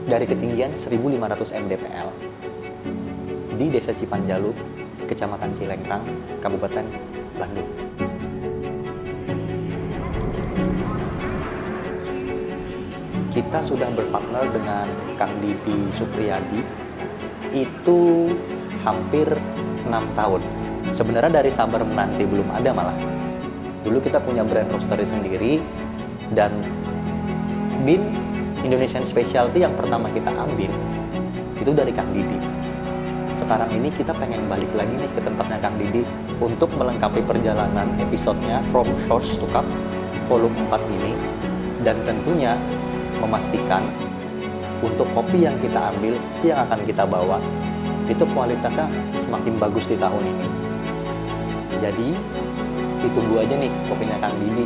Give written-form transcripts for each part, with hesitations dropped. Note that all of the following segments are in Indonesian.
dari ketinggian 1.500 mdpl di Desa Cipanjalu, Kecamatan Cilengkrang, Kabupaten Bandung. Kita sudah berpartner dengan Kang Didi Supriyadi itu hampir 6 tahun. Sebenarnya dari Sabar Menanti belum ada malah. Dulu kita punya brand roastery sendiri, dan bin Indonesian Specialty yang pertama kita ambil itu dari Kang Didi. Sekarang ini kita pengen balik lagi nih ke tempatnya Kang Didi untuk melengkapi perjalanan episodenya From Source to Cup volume 4 ini, dan tentunya memastikan untuk kopi yang kita ambil, yang akan kita bawa, itu kualitasnya semakin bagus di tahun ini. Jadi ditunggu aja nih kopinya Kang Didi.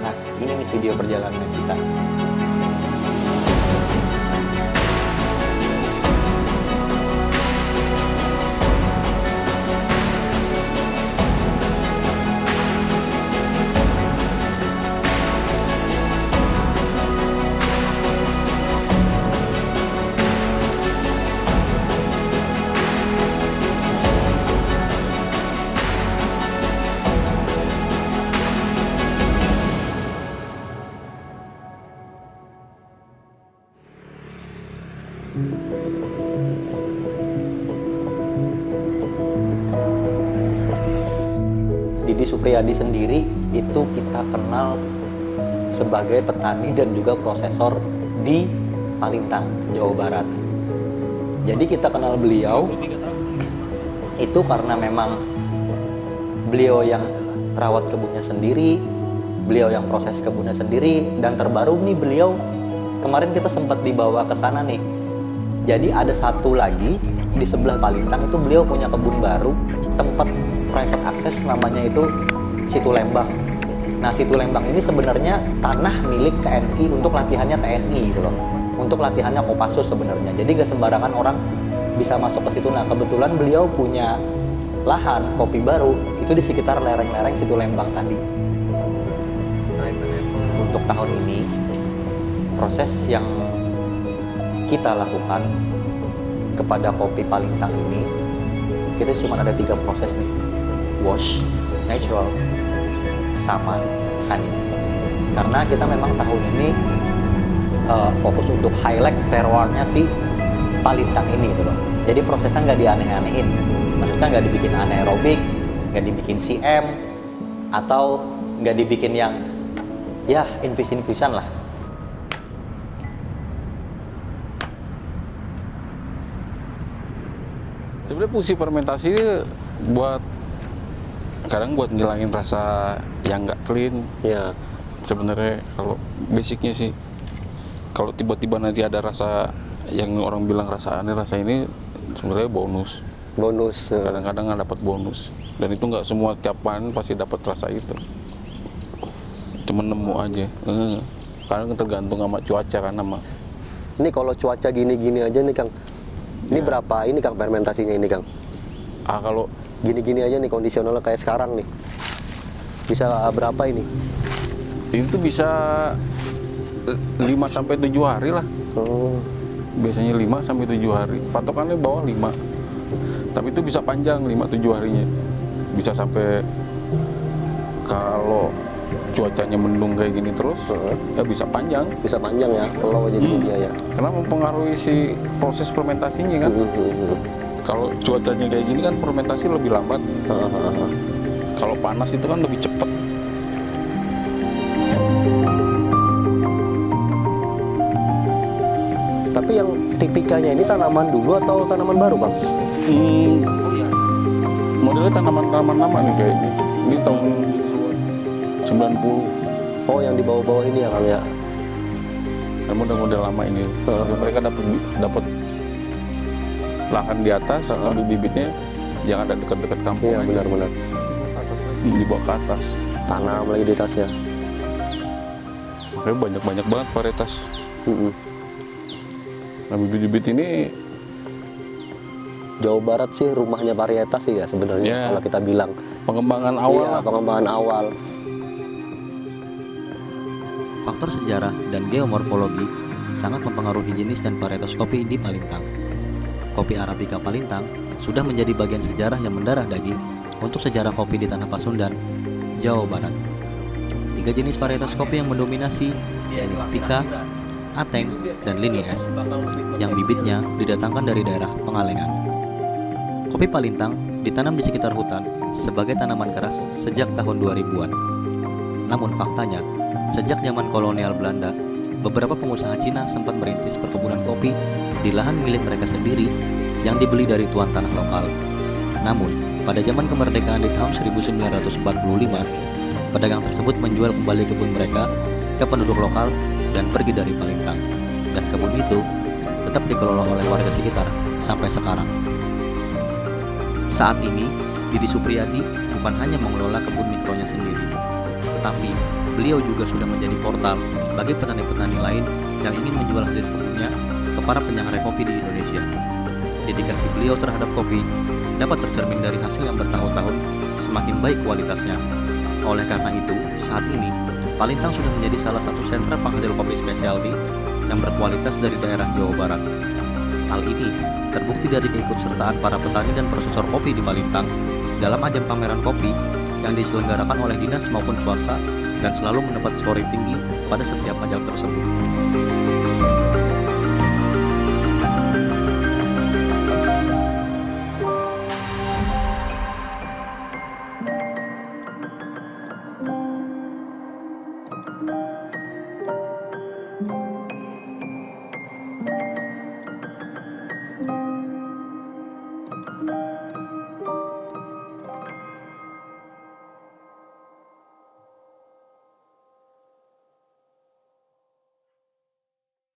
Nah, ini nih video perjalanan kita. Didi Supriyadi sendiri itu kita kenal sebagai petani dan juga prosesor di Palintang, Jawa Barat. Jadi kita kenal beliau itu karena memang beliau yang rawat kebunnya sendiri, beliau yang proses kebunnya sendiri, dan terbaru nih beliau kemarin kita sempat dibawa ke sana nih. Jadi ada satu lagi di sebelah Palintang itu beliau punya kebun baru, tempat private access namanya itu Situ Lembang. Nah, Situ Lembang ini sebenarnya tanah milik TNI untuk latihannya TNI gitu loh. Untuk latihannya Kopassus sebenarnya. Jadi gak sembarangan orang bisa masuk ke situ. Nah, kebetulan beliau punya lahan kopi baru itu di sekitar lereng-lereng Situ Lembang tadi. Untuk tahun ini proses yang kita lakukan kepada kopi Palintang ini, kita cuma ada 3 proses nih: wash, natural, sama honey. Karena kita memang tahun ini fokus untuk highlight terroirnya si Palintang ini gitu loh. Jadi prosesnya nggak dianeh-anehin, maksudnya nggak dibikin anaerobik, nggak dibikin CM, atau nggak dibikin yang ya infus-infusan lah. Sebenarnya fungsi fermentasi buat kadang buat ngilangin rasa yang nggak clean. Ya. Sebenarnya kalau basicnya sih, kalau tiba-tiba nanti ada rasa yang orang bilang rasa aneh, rasa ini sebenarnya bonus. Bonus. Kadang-kadang nggak dapat bonus, dan itu nggak semua tiap panen pasti dapat rasa itu. Cuma nemu aja. Kadang tergantung sama cuaca kan sama. Ini kalau cuaca gini-gini aja nih Kang. Ini Ya. berapa ini Kang fermentasinya ini Kang? Kalau Gini-gini aja nih kondisionalnya kayak sekarang nih. Bisa berapa ini? itu bisa 5 sampai 7 hari lah. Oh. Biasanya 5 sampai 7 hari. Patokannya bawah 5. Tapi itu bisa panjang 5-7 harinya. Bisa sampai, kalau cuacanya mendung kayak gini terus, ya bisa panjang. Bisa panjang ya, kalau jadi dia ya. Karena mempengaruhi si proses fermentasinya kan. Kalau cuacanya kayak gini kan fermentasi lebih lambat. Kalau panas itu kan lebih cepat. Tapi yang tipikanya ini tanaman dulu atau tanaman baru Bang? Modelnya tanaman-tanaman lama nih kayak ini. Ini tahun 90. Oh, yang di bawah-bawah ini ya Kang ya? Dan model-model lama ini. Mereka dapat lahan di atas, ambil bibitnya yang ada dekat-dekat kampung. Iya, benar-benar. Dibawa ke atas. Tanam lagi di atasnya. Makanya banyak banget varietas. Nah, bibit-bibit ini Jawa Barat sih rumahnya varietas sih ya sebenarnya, Ya. kalau kita bilang. pengembangan awal. Iya, pengembangan awal. Faktor sejarah dan geomorfologi sangat mempengaruhi jenis dan varietas kopi di Palintang. Kopi Arabica Palintang sudah menjadi bagian sejarah yang mendarah daging untuk sejarah kopi di Tanah Pasundan, Jawa Barat. 3 jenis varietas kopi yang mendominasi yaitu Arabica, Ateng, dan Lini S yang bibitnya didatangkan dari daerah Pengalengan. Kopi Palintang ditanam di sekitar hutan sebagai tanaman keras sejak tahun 2000-an. Namun faktanya, sejak zaman kolonial Belanda, beberapa pengusaha Cina sempat merintis perkebunan kopi di lahan milik mereka sendiri yang dibeli dari tuan tanah lokal. Namun, pada zaman kemerdekaan di tahun 1945, pedagang tersebut menjual kembali kebun mereka ke penduduk lokal dan pergi dari Palintang. Dan kebun itu tetap dikelola oleh warga sekitar sampai sekarang. Saat ini, Didi Supriyadi bukan hanya mengelola kebun mikronya sendiri, tetapi beliau juga sudah menjadi portal bagi petani-petani lain yang ingin menjual hasil kebunnya ke para penyangrai kopi di Indonesia. Dedikasi beliau terhadap kopi dapat tercermin dari hasil yang bertahun-tahun semakin baik kualitasnya. Oleh karena itu, saat ini Palintang sudah menjadi salah satu sentra penghasil kopi spesialty yang berkualitas dari daerah Jawa Barat. Hal ini terbukti dari keikutsertaan para petani dan prosesor kopi di Palintang dalam ajang pameran kopi yang diselenggarakan oleh dinas maupun swasta dan selalu mendapat scoring tinggi pada setiap ajang tersebut.